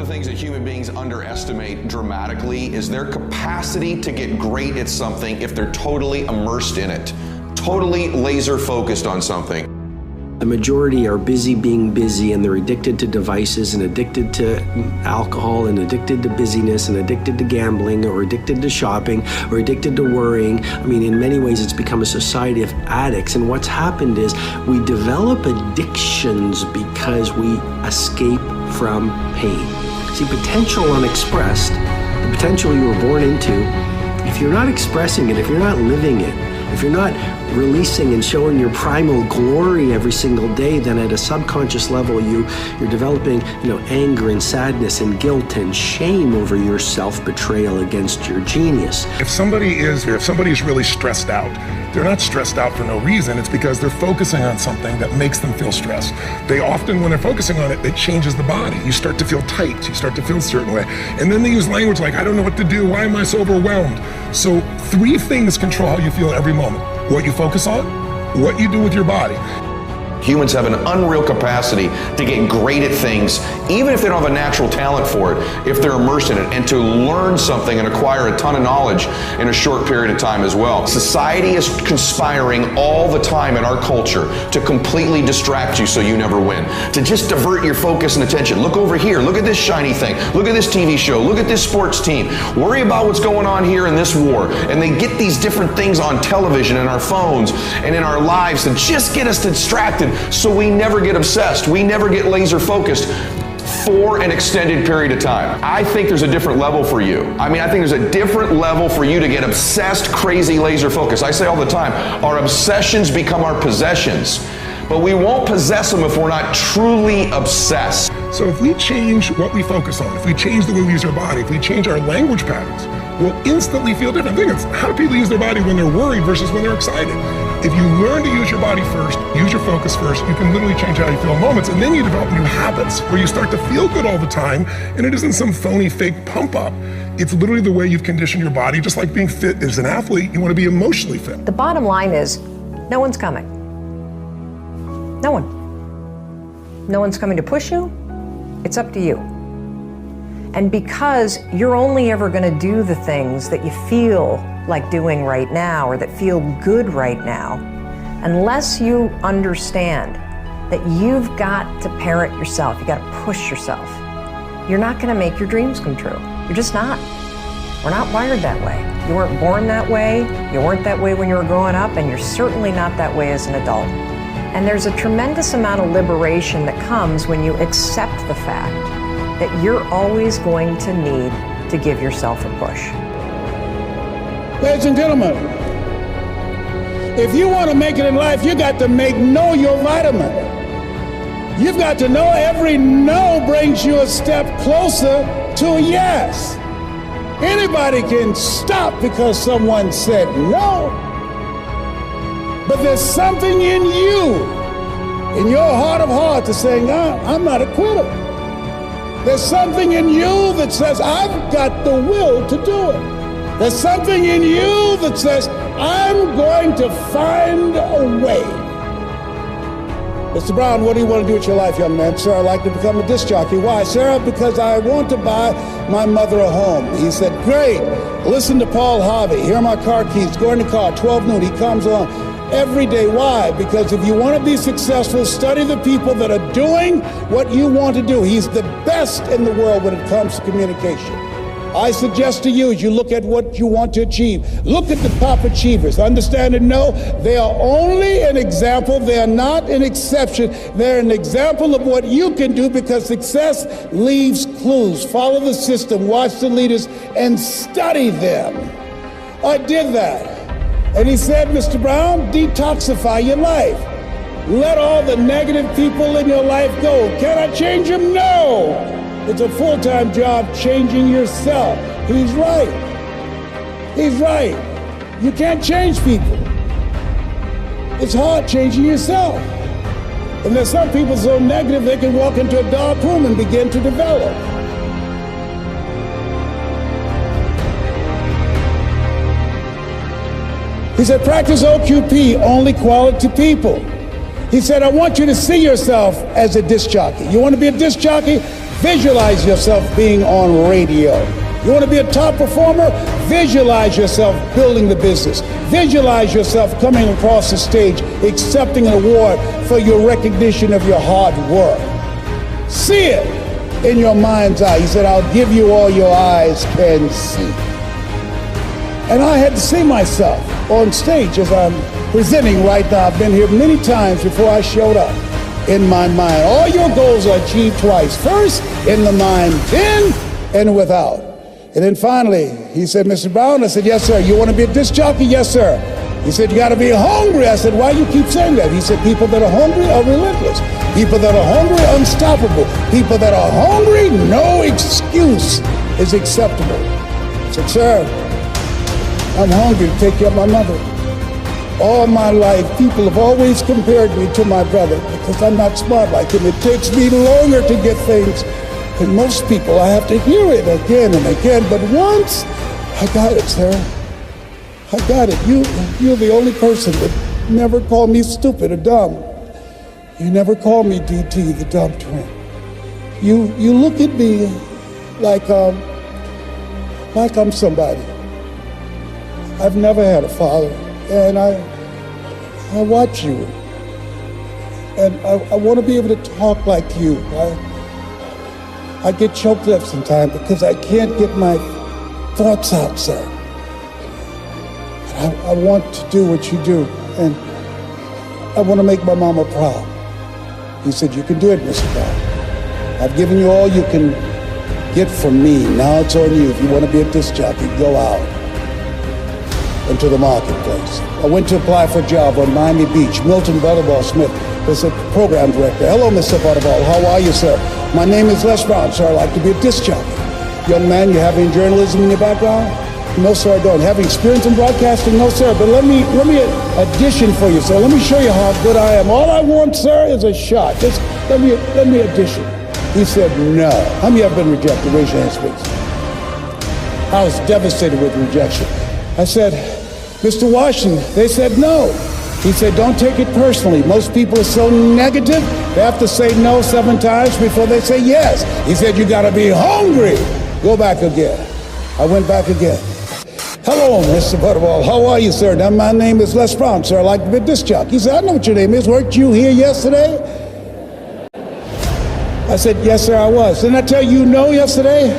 the things that human beings underestimate dramatically is their capacity to get great at something if they're totally immersed in it, totally laser focused on something. The majority are busy being busy, and they're addicted to devices and addicted to alcohol and addicted to busyness and addicted to gambling or addicted to shopping or addicted to worrying. I mean, in many ways, it's become a society of addicts. And what's happened is we develop addictions because we escape from pain. See, potential unexpressed, the potential you were born into, if you're not expressing it, if you're not living it, if you're not releasing and showing your primal glory every single day, then at a subconscious level you're developing, anger and sadness and guilt and shame over your self-betrayal against your genius. If somebody is really stressed out, they're not stressed out for no reason. It's because they're focusing on something that makes them feel stressed. They often, when they're focusing on it, it changes the body. You start to feel tight. You start to feel a certain way. And then they use language like, I don't know what to do. Why am I so overwhelmed? So 3 things control how you feel every moment. What you focus on, what you do with your body. Humans have an unreal capacity to get great at things, even if they don't have a natural talent for it, if they're immersed in it, and to learn something and acquire a ton of knowledge in a short period of time as well. Society is conspiring all the time in our culture to completely distract you so you never win, to just divert your focus and attention. Look over here, look at this shiny thing, look at this TV show, look at this sports team, worry about what's going on here in this war. And they get these different things on television and our phones and in our lives to just get us distracted, so we never get obsessed, we never get laser focused for an extended period of time. I think there's a different level for you. I think there's a different level for you to get obsessed, crazy laser focused. I say all the time, our obsessions become our possessions, but we won't possess them if we're not truly obsessed. So if we change what we focus on, if we change the way we use our body, if we change our language patterns, we'll instantly feel different. Think of how do people use their body when they're worried versus when they're excited. If you learn to use your body first, use your focus first, you can literally change how you feel in moments, and then you develop new habits where you start to feel good all the time, and it isn't some phony fake pump up. It's literally the way you've conditioned your body, just like being fit as an athlete, you want to be emotionally fit. The bottom line is, no one's coming. No one. No one's coming to push you. It's up to you. And because you're only ever going to do the things that you feel like doing right now or that feel good right now, unless you understand that you've got to parent yourself, you got to push yourself, you're not going to make your dreams come true. You're just not. We're not wired that way. You weren't born that way, you weren't that way when you were growing up, and you're certainly not that way as an adult. And there's a tremendous amount of liberation that comes when you accept the fact that you're always going to need to give yourself a push. Ladies and gentlemen, if you want to make it in life, you got to know your vitamin. You've got to know every no brings you a step closer to a yes. Anybody can stop because someone said no. But there's something in you, in your heart of hearts, that's saying, I'm not a quitter. There's something in you that says, I've got the will to do it. There's something in you that says, I'm going to find a way. Mr. Brown, what do you want to do with your life, young man? Sir, I'd like to become a disc jockey. Why? Sir, because I want to buy my mother a home. He said, great. Listen to Paul Harvey. Here are my car keys. Go in the car, 12 noon. He comes on every day. Why? Because if you want to be successful, study the people that are doing what you want to do. He's the best in the world when it comes to communication. I suggest to you, as you look at what you want to achieve, look at the top achievers. Understand and know they are only an example. They are not an exception. They're an example of what you can do, because success leaves clues. Follow the system, watch the leaders, and study them. I did that. And he said, Mr. Brown, detoxify your life. Let all the negative people in your life go. Can I change them? No. It's a full-time job changing yourself. He's right. He's right. You can't change people. It's hard changing yourself. And there's some people so negative they can walk into a dark room and begin to develop. He said, practice OQP, only quality people. He said, I want you to see yourself as a disc jockey. You want to be a disc jockey? Visualize yourself being on radio. You want to be a top performer? Visualize yourself building the business. Visualize yourself coming across the stage, accepting an award for your recognition of your hard work. See it in your mind's eye. He said, I'll give you all your eyes can see. And I had to see myself on stage as I'm presenting right now. I've been here many times before I showed up. In my mind, all your goals are achieved twice. First, in the mind, then, and without. And then finally, he said, Mr. Brown, I said, yes, sir. You want to be a disc jockey? Yes, sir. He said, you got to be hungry. I said, why do you keep saying that? He said, people that are hungry are relentless. People that are hungry are unstoppable. People that are hungry, no excuse is acceptable. I said, sir, I'm hungry to take care of my mother. All my life, people have always compared me to my brother because I'm not smart like him. It takes me longer to get things. And most people, I have to hear it again and again. But once, I got it, Sarah. I got it. You're the only person that never called me stupid or dumb. You never called me DT, the dumb twin. You look at me like I'm somebody. I've never had a father, and I watch you, and I want to be able to talk like you. I get choked up sometimes because I can't get my thoughts out, sir. And I want to do what you do, and I want to make my mama proud. He said, you can do it, Mr. Brown. I've given you all you can get from me. Now it's on you. If you want to be a disc jockey, go out into the marketplace. I went to apply for a job on Miami Beach. Milton Butterball Smith was the program director. Hello, Mr. Butterball. How are you, sir? My name is Les Brown, sir. I'd like to be a disc jockey. Young man, you have any journalism in your background? No, sir, I don't. Have experience in broadcasting? No, sir. But let me audition for you, sir. Let me show you how good I am. All I want, sir, is a shot. Just let me audition. He said, no. How many have been rejected? Raise your hands, please. I was devastated with rejection. I said, Mr. Washington, they said no. He said, don't take it personally. Most people are so negative, they have to say no 7 times before they say yes. He said, you gotta be hungry. Go back again. I went back again. Hello, Mr. Butterball. How are you, sir? Now, my name is Les Brown, sir. I'd like to be a disc jockey. He said, I know what your name is. Weren't you here yesterday? I said, yes, sir, I was. Didn't I tell you no yesterday?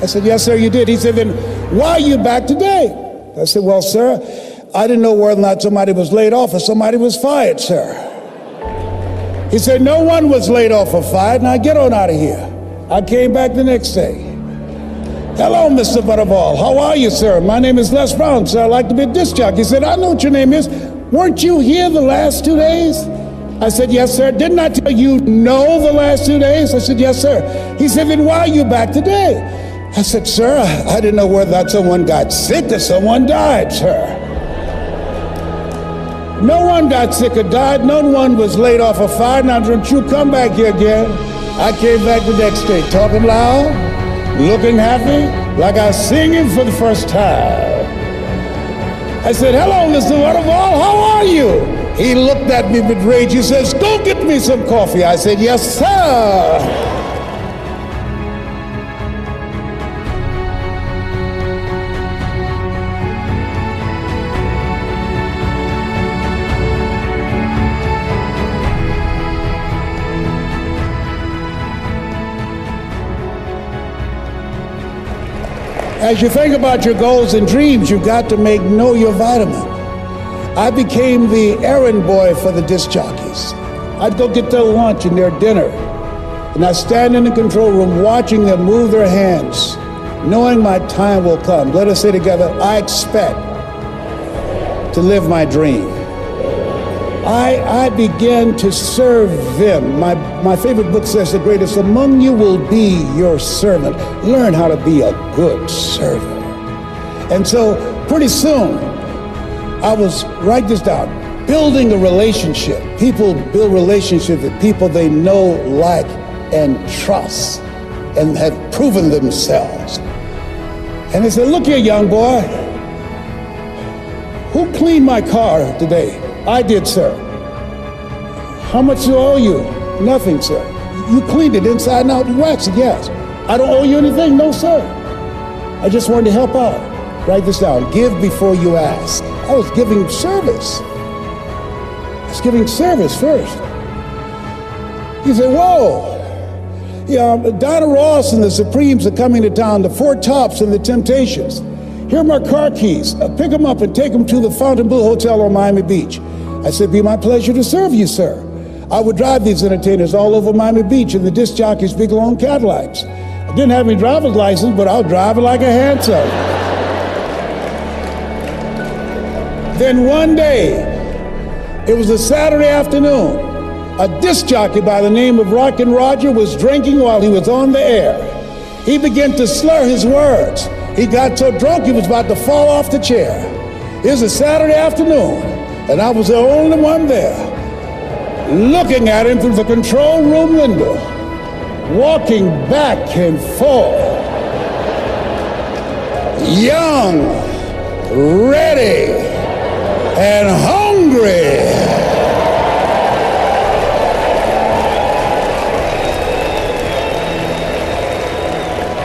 I said, yes, sir, you did. He said, then why are you back today? I said, well, sir, I didn't know whether or not somebody was laid off or somebody was fired, sir. He said, no one was laid off or fired. Now get on out of here. I came back the next day. Hello, Mr. Butterball. How are you, sir? My name is Les Brown, sir. I'd like to be a disc jockey. He said, I know what your name is. Weren't you here the last 2 days? I said, yes, sir. Didn't I tell you no the last 2 days? I said, yes, sir. He said, then why are you back today? I said, sir, I didn't know whether that someone got sick or someone died, sir. No one got sick or died. No one was laid off or fired. Now, don't you come back here again. I came back the next day, talking loud, looking happy, like I was singing for the first time. I said, hello, Mr. Butterball, how are you? He looked at me with rage. He says, go get me some coffee. I said, yes, sir. As you think about your goals and dreams, you've got to know your vitamin. I became the errand boy for the disc jockeys. I'd go get their lunch and their dinner, and I stand in the control room watching them move their hands, knowing my time will come. Let us say together, I expect to live my dream. I began to serve them. My favorite book says the greatest among you will be your servant. Learn how to be a good servant. And so pretty soon, I was, write this down, building a relationship. People build relationships with people they know, like, and trust, and have proven themselves. And they said, look here, young boy, who cleaned my car today? I did, sir. How much do I owe you? Nothing, sir. You cleaned it inside and out and waxed it, yes. I don't owe you anything, no sir. I just wanted to help out. Write this down, give before you ask. I was giving service. I was giving service first. He said, whoa. Yeah, Donna Ross and the Supremes are coming to town, the Four Tops and the Temptations. Here are my car keys. Pick them up and take them to the Fontainebleau Hotel on Miami Beach. I said, be my pleasure to serve you, sir. I would drive these entertainers all over Miami Beach in the disc jockeys' big long Cadillacs. I didn't have any driver's license, but I was driving like a handsome. Then one day, it was a Saturday afternoon, a disc jockey by the name of Rockin' Roger was drinking while he was on the air. He began to slur his words. He got so drunk he was about to fall off the chair. It was a Saturday afternoon, and I was the only one there, looking at him through the control room window, walking back and forth, young, ready, and hungry.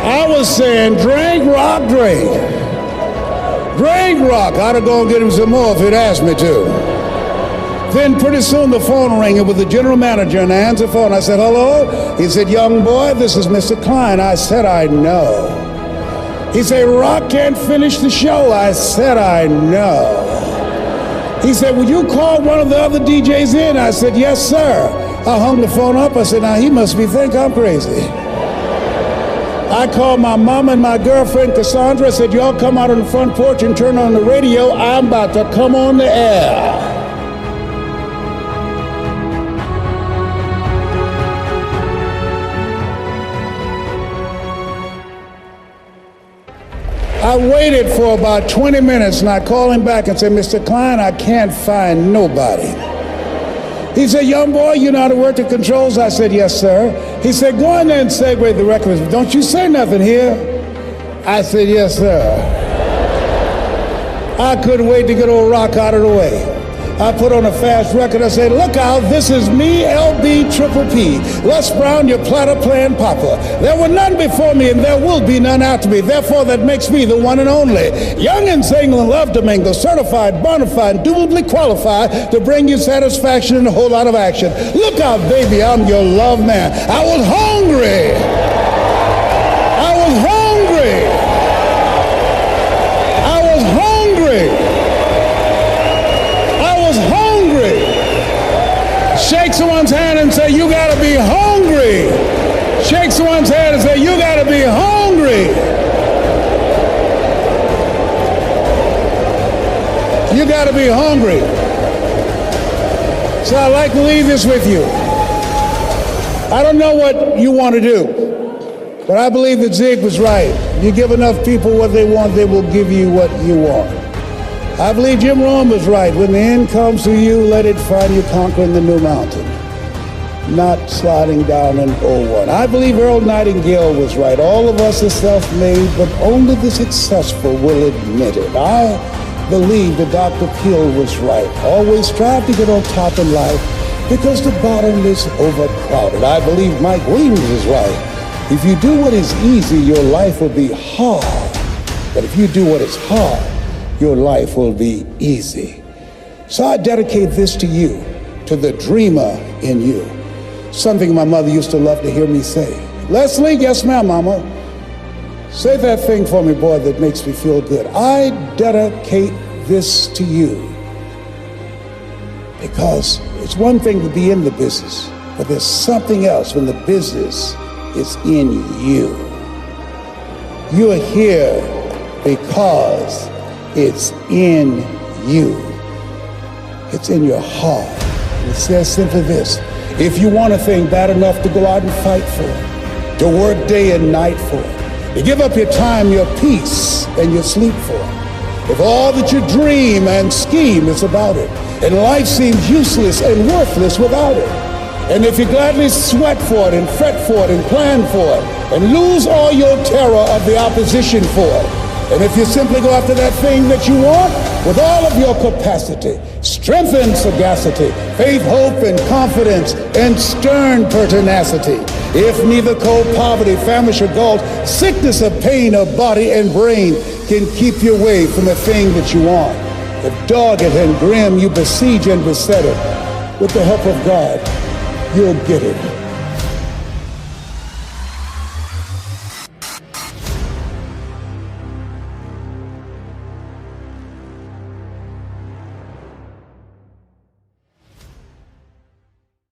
I was saying, drink, rock, drink. Drink, rock. I'd have gone get him some more if he'd asked me to. Then pretty soon the phone rang. It was the general manager, and I answered the phone. I said, hello? He said, young boy, this is Mr. Klein. I said, I know. He said, Rock can't finish the show. I said, I know. He said, would you call one of the other DJs in? I said, yes, sir. I hung the phone up. I said, now he must think I'm crazy. I called my mom and my girlfriend, Cassandra. I said, y'all come out on the front porch and turn on the radio. I'm about to come on the air. I waited for about 20 minutes and I called him back and said, Mr. Klein, I can't find nobody. He said, young boy, you know how to work the controls? I said, yes, sir. He said, go in there and segue the records. Don't you say nothing here. I said, yes, sir. I couldn't wait to get old Rock out of the way. I put on a fast record. I said, look out, this is me, LB Triple P. Les Brown, your platter playing papa. There were none before me and there will be none after me. Therefore, that makes me the one and only. Young and single and love to mingle, certified, bona fide, duly qualified to bring you satisfaction and a whole lot of action. Look out, baby, I'm your love man. I was hungry. I was hungry. I was hungry. Shake someone's hand and say, you gotta be hungry. Shake someone's hand and say, you gotta be hungry. You gotta be hungry. So I'd like to leave this with you. I don't know what you want to do, but I believe that Zig was right. You give enough people what they want, they will give you what you want. I believe Jim Rohn was right. When the end comes to you, let it find you conquering the new mountain, not sliding down an old one. I believe Earl Nightingale was right. All of us are self-made, but only the successful will admit it. I believe that Dr. Peel was right. Always strive to get on top in life because the bottom is overcrowded. I believe Mike Williams is right. If you do what is easy, your life will be hard. But if you do what is hard, your life will be easy. So I dedicate this to you, to the dreamer in you. Something my mother used to love to hear me say. Leslie, yes ma'am, mama. Say that thing for me, boy, that makes me feel good. I dedicate this to you. Because it's one thing to be in the business, but there's something else when the business is in you. You're here because it's in you. It's in your heart. And it says simply this: if you want a thing bad enough to go out and fight for it, to work day and night for it, to give up your time, your peace, and your sleep for it, if all that you dream and scheme is about it, and life seems useless and worthless without it, and if you gladly sweat for it and fret for it and plan for it, and lose all your terror of the opposition for it, And if you simply go after that thing that you want with all of your capacity, strength and sagacity, faith, hope, and confidence, and stern pertinacity, if neither cold poverty, famish, or gulf, sickness or pain of body and brain can keep you away from the thing that you want, if dogged and grim you besiege and beset it, with the help of God, you'll get it.